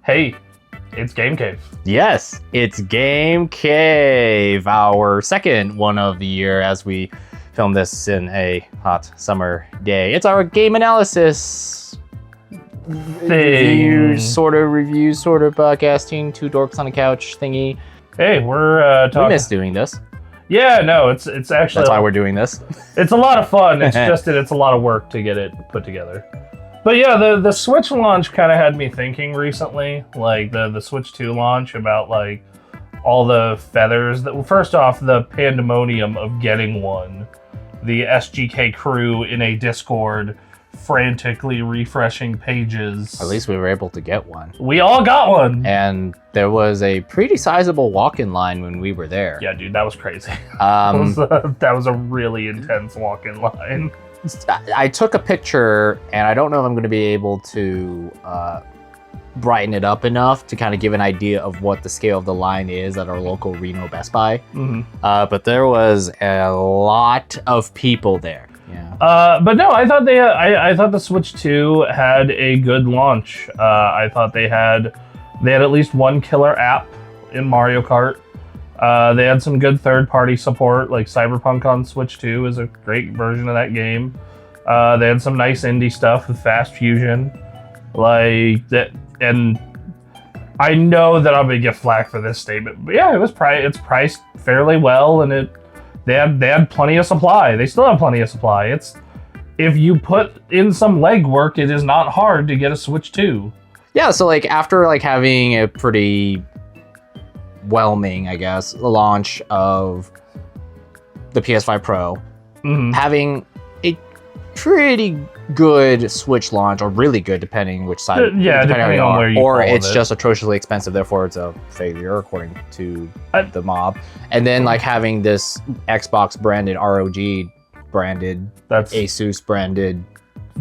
Hey, it's GameKave. Yes, it's GameKave, our second one of the year as we film this in a hot summer day. It's our game analysis review, sort of podcasting, two dorks on a couch thingy. Hey, we're talking. We miss doing this. Yeah, no, it's actually. That's why we're doing this. It's a lot of fun. It's just that it's a lot of work to get it put together. But yeah, the Switch launch kind of had me thinking recently, like the Switch 2 launch, about like all the feathers that. Well, first off, the pandemonium of getting one, the SGK crew in a Discord frantically refreshing pages. At least we were able to get one. We all got one, and there was a pretty sizable walk-in line when we were there. Yeah, dude, that was crazy. That was a really intense walk-in line. I took a picture, and I don't know if I'm going to be able to brighten it up enough to kind of give an idea of what the scale of the line is at our local Reno Best Buy. Mm-hmm. But there was a lot of people there. Yeah. But no, I thought I thought the Switch 2 had a good launch. I thought they had at least one killer app in Mario Kart. They had some good third-party support, like Cyberpunk on Switch 2 is a great version of that game. They had some nice indie stuff with Fast Fusion, like that. And I know that I'm gonna get flack for this statement, but yeah, it's priced fairly well, and they had plenty of supply. They still have plenty of supply. It's if you put in some legwork, it is not hard to get a Switch 2. Yeah, so like after like having a pretty whelming, I guess, the launch of the PS5 Pro, having a pretty good Switch launch, or really good depending which side, depending on where you or it's just atrociously expensive, therefore it's a failure according to the mob. And then like having this Xbox branded, ROG branded, Asus branded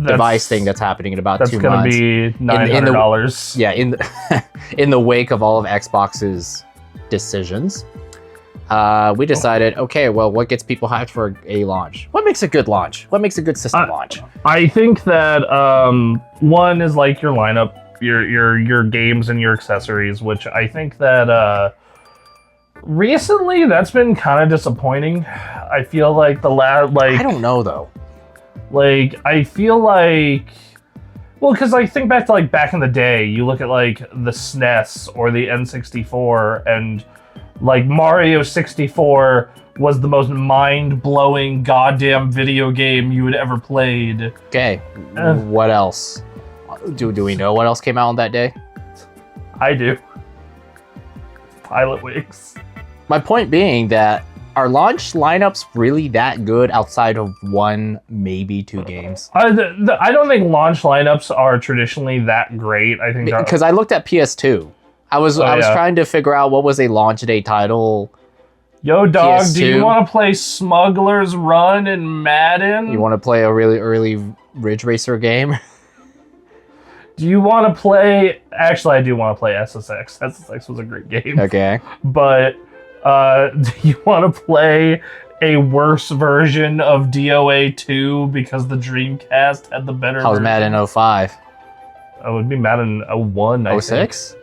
device thing that's happening in about 2 months. That's going to be $900. Yeah, in the wake of all of Xbox's decisions, we decided, okay, well, what gets people hyped for a launch? What makes a good launch? What makes a good system launch? I think that one is like your lineup, your games and your accessories, which I think that recently that's been kind of disappointing. I feel like I don't know though. Like I feel like. Well, because I think back to like back in the day, you look at like the SNES or the N64, and like Mario 64 was the most mind-blowing goddamn video game you had ever played. Okay, what else? Do we know what else came out on that day? I do. Pilot Wings. My point being that are launch lineups really that good outside of one, maybe two games? I don't think launch lineups are traditionally that great. I think because I looked at PS2. I was trying to figure out what was a launch day title. Yo, dog, PS2. Do you want to play Smuggler's Run in Madden? You want to play a really early Ridge Racer game? Do you want to play... Actually, I do want to play SSX. SSX was a great game. Okay. But... do you want to play a worse version of DOA 2 because the Dreamcast had the better How's version? Madden 05? It would be Madden 01, 06?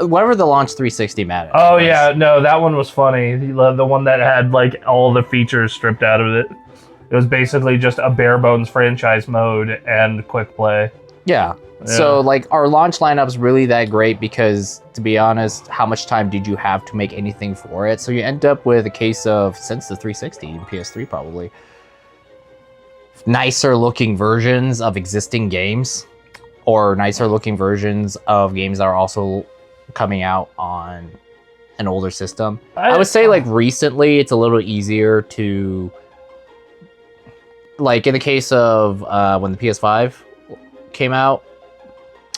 Whatever the launch 360 Madden. Oh, yeah. No, that one was funny. The one that had, like, all the features stripped out of it. It was basically just a bare bones franchise mode and quick play. Yeah. So, like, are launch lineups really that great? Because, to be honest, how much time did you have to make anything for it? So you end up with a case of, since the 360 and PS3 probably, nicer looking versions of existing games, or nicer looking versions of games that are also coming out on an older system. I would say, like, recently it's a little easier to, like, in the case of when the PS5 came out,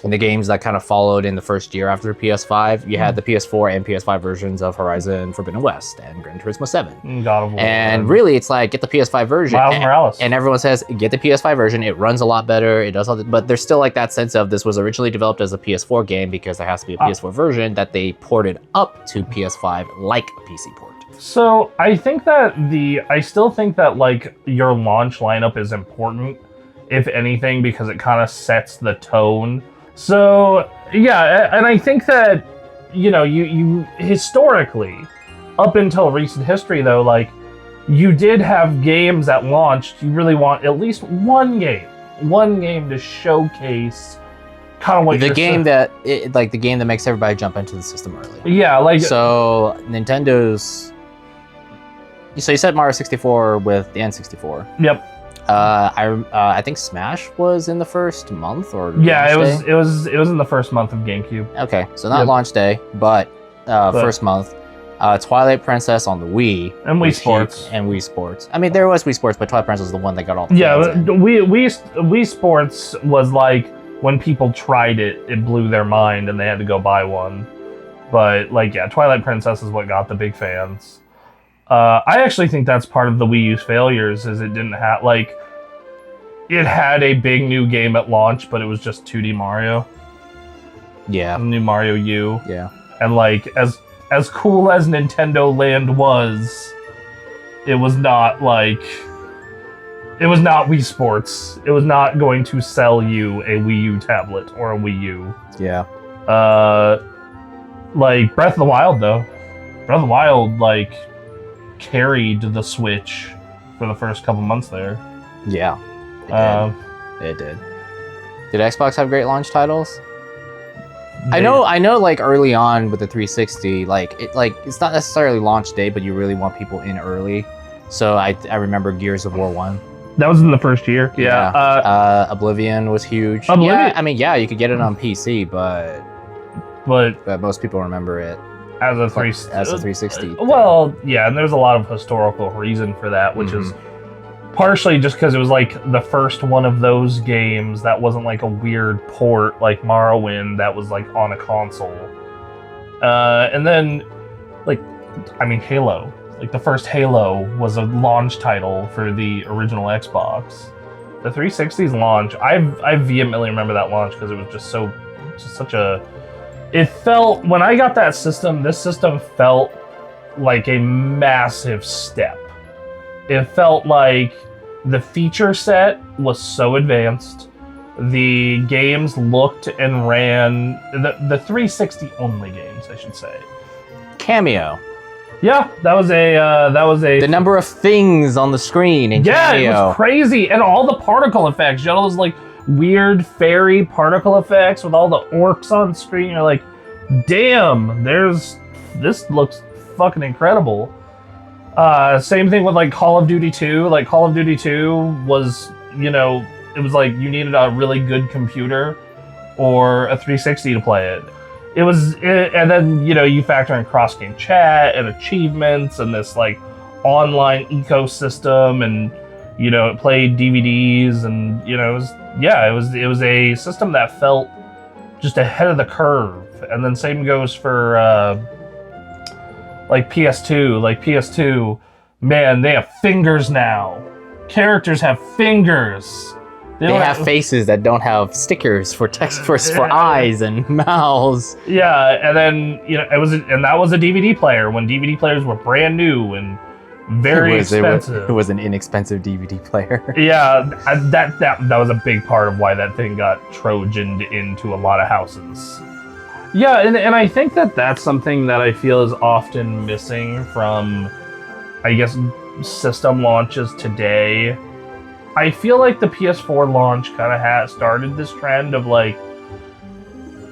and the games that kind of followed in the first year after PS5, you had the PS4 and PS5 versions of Horizon Forbidden West and Gran Turismo 7. God of War. And really, it's like, get the PS5 version. Miles Morales. And everyone says, get the PS5 version. It runs a lot better. It does all but there's still like that sense of this was originally developed as a PS4 game because there has to be a PS4 version that they ported up to PS5 like a PC port. So I think that I still think that like your launch lineup is important, if anything, because it kind of sets the tone So yeah, and I think that you historically, up until recent history though, like you did have games that launched. You really want at least one game to showcase kind of what the game that makes everybody jump into the system early. Yeah, like so Nintendo's. So you said Mario 64 with the N64. Yep. I think Smash was in the first month or yeah, launch it was in the first month of GameCube. Okay, so not launch day, but first month. Twilight Princess on the Wii and Wii Sports and Wii Sports. I mean, there was Wii Sports, but Twilight Princess was the one that got all the Wii Sports was like when people tried it, it blew their mind and they had to go buy one. But like, yeah, Twilight Princess is what got the big fans. I actually think that's part of the Wii U's failures, is it didn't have it had a big new game at launch, but it was just 2D Mario. Yeah. New Mario U. Yeah. And like as cool as Nintendo Land was, it was not Wii Sports. It was not going to sell you a Wii U tablet or a Wii U. Yeah. Like Breath of the Wild though. Breath of the Wild like carried the Switch for the first couple months there. Yeah. It did. Did Xbox have great launch titles? I know like early on with the 360, it's not necessarily launch day, but you really want people in early. So I remember Gears of War 1. That was in the first year. Yeah. Oblivion was huge. Oblivion? Yeah, you could get it on PC, but most people remember it as a 360. Well, yeah, and there's a lot of historical reason for that, which is partially just because it was like the first one of those games that wasn't like a weird port like Morrowind that was like on a console. And then Halo. Like the first Halo was a launch title for the original Xbox. The 360's launch, I vehemently remember that launch because it was just such a. It felt, when I got that system, this system felt like a massive step. It felt like the feature set was so advanced. The games looked and ran, the 360 only games, I should say. Cameo. Yeah, that was a. The number of things on the screen in Cameo. It was crazy, and all the particle effects. You had all those like weird fairy particle effects with all the orcs on screen. You're like, damn, this looks fucking incredible. Same thing with like Call of Duty 2. Like Call of Duty 2 was, it was like you needed a really good computer or a 360 to play it. And then, you factor in cross-game chat and achievements and this like online ecosystem, and it played DVDs, and it was a system that felt just ahead of the curve. And then same goes for like PS2. Like PS2, man, they have fingers now. Characters have fingers. They have faces that don't have stickers for text for eyes and mouths. Yeah, and then that was a DVD player when DVD players were brand new and very expensive. It was an inexpensive DVD player. Yeah, that was a big part of why that thing got Trojaned into a lot of houses. Yeah, and I think that's something that I feel is often missing from, I guess, system launches today. I feel like the PS4 launch kind of started this trend of like,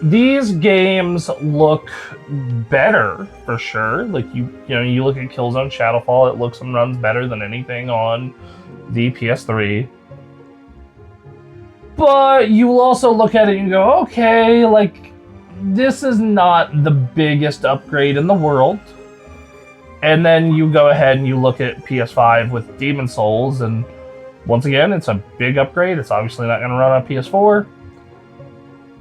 these games look better for sure. Like you look at Killzone Shadowfall, it looks and runs better than anything on the PS3. But you also look at it and go, okay, like this is not the biggest upgrade in the world. And then you go ahead and you look at PS5 with Demon's Souls, and once again, it's a big upgrade. It's obviously not going to run on PS4.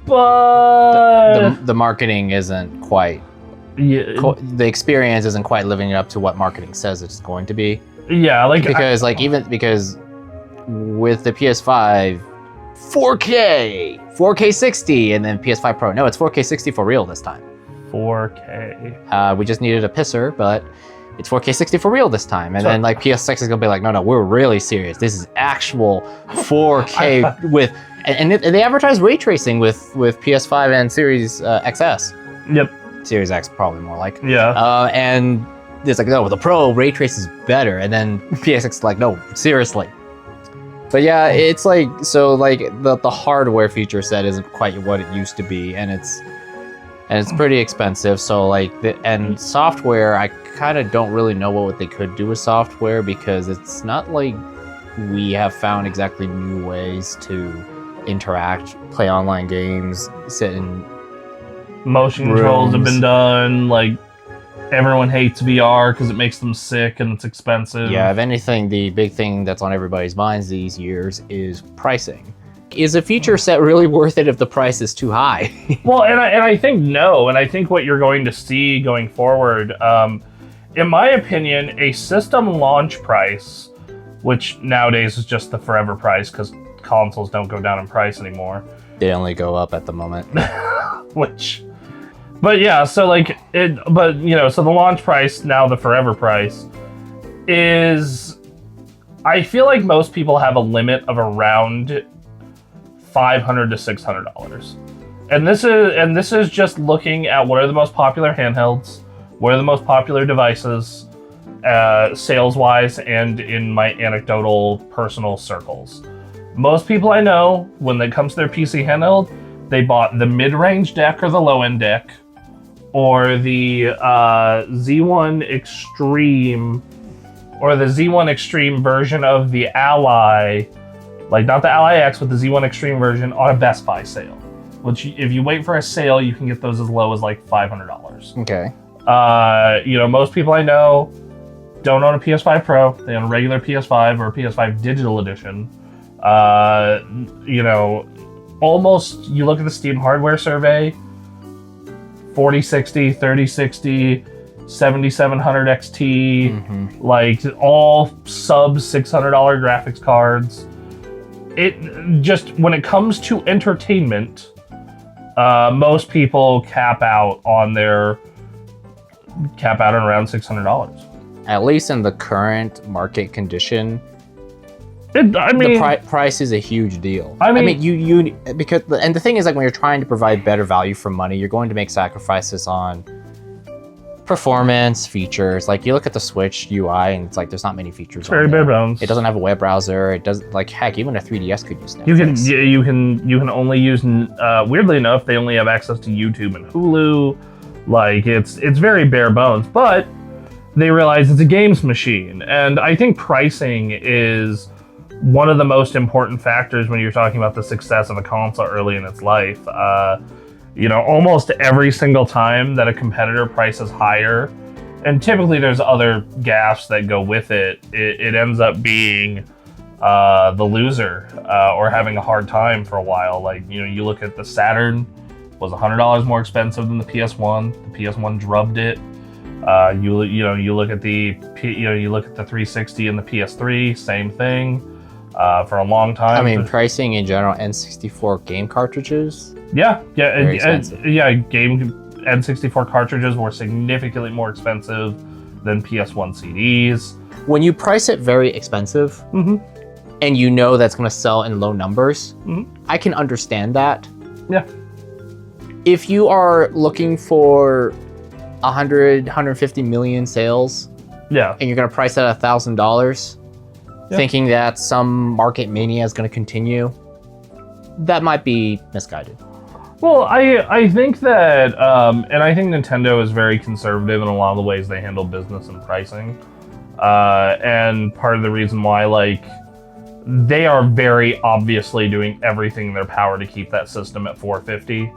But the marketing isn't quite. Yeah. The experience isn't quite living up to what marketing says it's going to be. Yeah, because with the PS5, 4K 60, and then PS5 Pro. No, it's 4K 60 for real this time. 4K. We just needed a pisser, but it's 4K 60 for real this time. And then like PS6 is gonna be like, no, we're really serious. This is actual 4K with they advertise ray tracing with PS5 and Series XS. Yep. Series X probably more like. Yeah. And it's like, no, the Pro ray trace is better, and then PSX is like, no, seriously. But yeah, it's like, so like the hardware feature set isn't quite what it used to be, and it's pretty expensive. So like and software, I kind of don't really know what they could do with software, because it's not like we have found exactly new ways to interact, play online games, sit in motion controls have been done. Like, everyone hates VR because it makes them sick and it's expensive. Yeah, if anything, the big thing that's on everybody's minds these years is pricing. Is a feature set really worth it if the price is too high? Well, and I think no, and I think what you're going to see going forward, in my opinion, a system launch price, which nowadays is just the forever price because consoles don't go down in price anymore. They only go up at the moment. But yeah, so like so the launch price, now the forever price, is, I feel like most people have a limit of around $500 to $600. And this is just looking at what are the most popular handhelds, what are the most popular devices, sales-wise, and in my anecdotal personal circles. Most people I know, when it comes to their PC handheld, they bought the mid-range deck or the low-end deck, or the Z1 Extreme, or the Z1 Extreme version of the Ally, like not the Ally X, but the Z1 Extreme version on a Best Buy sale. Which, if you wait for a sale, you can get those as low as like $500. Okay. Most people I know don't own a PS5 Pro. They own a regular PS5 or a PS5 Digital Edition. Almost, you look at the Steam hardware survey, 4060, 3060, 7700 XT, like all sub $600 graphics cards. It just, when it comes to entertainment, most people cap out around $600. At least in the current market condition, the price is a huge deal. Because the thing is, like, when you're trying to provide better value for money, you're going to make sacrifices on performance, features. Like, you look at the Switch UI, and it's like there's not many features. It's very bare bones. It doesn't have a web browser. It does, like, heck, even a 3DS could use Netflix. You can only use. Weirdly enough, they only have access to YouTube and Hulu. Like, it's very bare bones, but they realize it's a games machine, and I think pricing is one of the most important factors when you're talking about the success of a console early in its life. Almost every single time that a competitor prices higher, and typically there's other gaffes that go with it, it ends up being the loser or having a hard time for a while. Like, you look at the Saturn was $100 more expensive than the PS1. The PS1 drubbed it. You look at the 360 and the PS3, same thing. For a long time. Pricing in general, N64 game cartridges. Yeah, very expensive. Game N64 cartridges were significantly more expensive than PS1 CDs. When you price it very expensive, and you know that's going to sell in low numbers, I can understand that. Yeah. If you are looking for 150 million sales, and you're going to price it at $1,000. Thinking that some market mania is going to continue, that might be misguided. Well, I think that, and I think Nintendo is very conservative in a lot of the ways they handle business and pricing. And part of the reason why, like, they are very obviously doing everything in their power to keep that system at $450.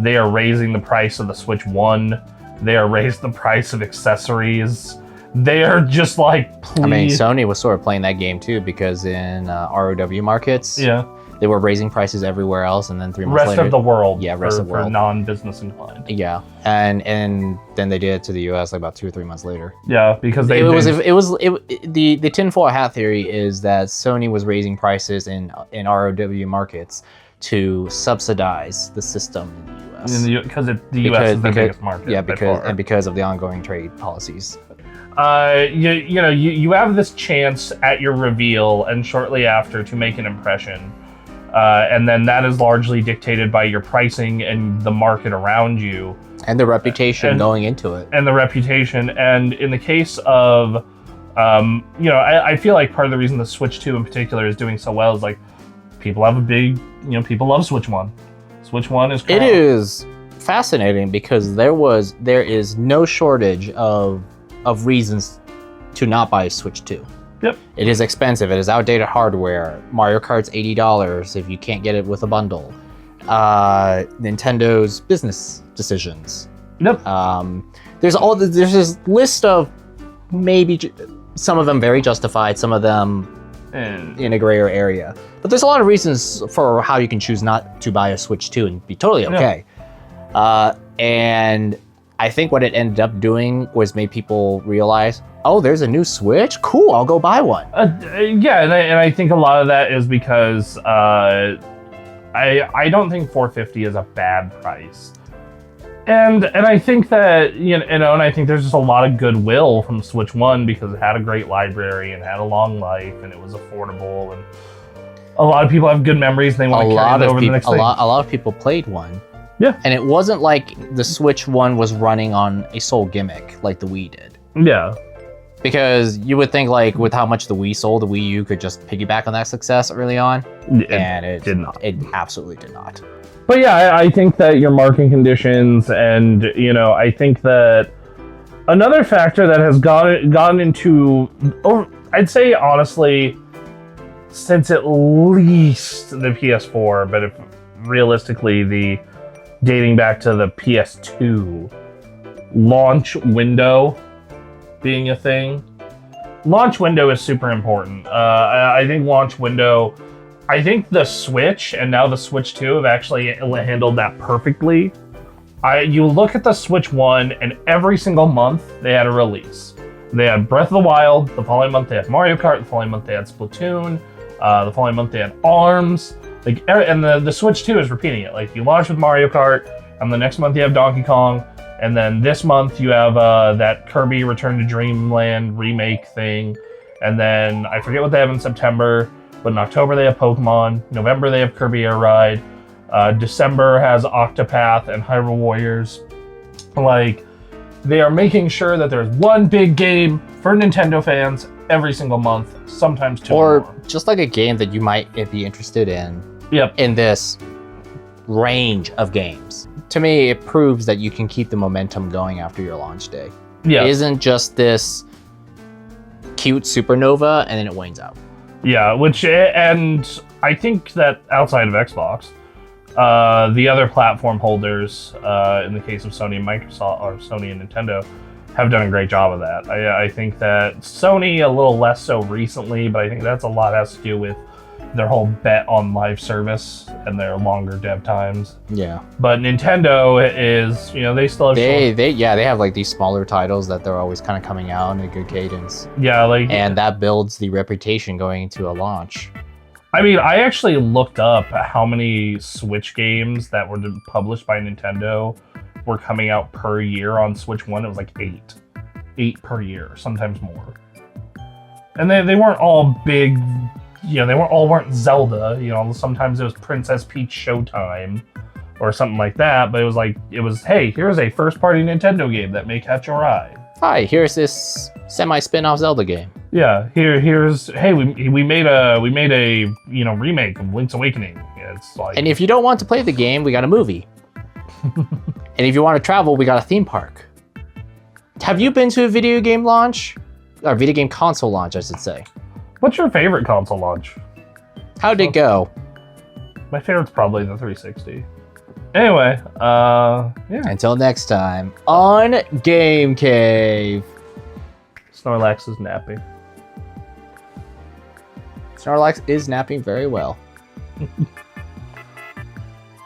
They are raising the price of the Switch 1. They are raising the price of accessories. They are just like, please. Sony was sort of playing that game too, because in ROW markets, they were raising prices everywhere else, and then 3 months later, rest of the world, rest of the world, for non-business inclined. Yeah, and then they did it to the US like about 2 or 3 months later. Yeah, because the tinfoil hat theory is that Sony was raising prices in ROW markets to subsidize the system in the US. Because the US is the biggest market. Yeah, because of the ongoing trade policies. You have this chance at your reveal and shortly after to make an impression. And then that is largely dictated by your pricing and the market around you. And the reputation going into it. And the reputation. And in the case of, I feel like part of the reason the Switch 2 in particular is doing so well is like people have a big, people love Switch 1. Switch 1 is It is fascinating because there is no shortage of reasons to not buy Switch 2. Yep. It is expensive. It is outdated hardware. Mario Kart's $80 if you can't get it with a bundle. Nintendo's business decisions. Yep. There's this list of maybe some of them very justified, some of them in a grayer area. But there's a lot of reasons for how you can choose not to buy a Switch 2 and be totally okay. Yeah. And I think what it ended up doing was made people realize, oh, there's a new Switch? Cool, I'll go buy one. Yeah, and I think a lot of that is because I don't think $450 is a bad price. And I think that, and I think there's just a lot of goodwill from Switch 1 because it had a great library and had a long life and it was affordable, and a lot of people have good memories and they want to carry it over the next thing. A lot of people played one. Yeah. And it wasn't like the Switch 1 was running on a sole gimmick like the Wii did. Yeah. Because you would think like with how much the Wii sold, the Wii U could just piggyback on that success early on. And it did not. It absolutely did not. But yeah, I think that your marketing conditions and, I think that another factor that has gone into, I'd say honestly, since at least the PS4, but if realistically dating back to the PS2 launch window being a thing. Launch window is super important. I think launch window, I think the Switch and now the Switch 2 have actually handled that perfectly. You look at the Switch 1 and every single month they had a release. They had Breath of the Wild, the following month they had Mario Kart, the following month they had Splatoon, the following month they had ARMS. And the Switch 2 is repeating it. Like, you launch with Mario Kart, and the next month you have Donkey Kong, and then this month you have that Kirby Return to Dreamland remake thing, and then I forget what they have in September, but in October they have Pokemon, November they have Kirby Air Ride, December has Octopath and Hyrule Warriors. Like, they are making sure that there's one big game for Nintendo fans every single month, sometimes two or more. Just like a game that you might be interested in. Yep. In this range of games. To me, it proves that you can keep the momentum going after your launch day. Yeah. It isn't just this cute supernova and then it wanes out. Yeah, and I think that outside of Xbox, the other platform holders, in the case of Sony and Microsoft, or Sony and Nintendo, have done a great job of that. I think that Sony a little less so recently, but I think that's a lot has to do with their whole bet on live service and their longer dev times. Yeah. But Nintendo is, they still have they have like these smaller titles that they're always kind of coming out in a good cadence. Yeah, and that builds the reputation going into a launch. I mean, I actually looked up how many Switch games that were published by Nintendo were coming out per year on Switch 1. It was like 8. 8 per year, sometimes more. And they weren't all big, they weren't Zelda, sometimes it was Princess Peach Showtime or something like that, but it was, hey, here's a first-party Nintendo game that may catch your eye. Hi, here's this semi-spin-off Zelda game. Yeah, here's we made a remake of Link's Awakening. It's like, and if you don't want to play the game, we got a movie. And if you want to travel, we got a theme park. Have you been to a video game launch? Or video game console launch, I should say. What's your favorite console launch? How'd it go? My favorite's probably the 360. Anyway, yeah. Until next time on GameKave. Snorlax is napping. Snorlax is napping very well.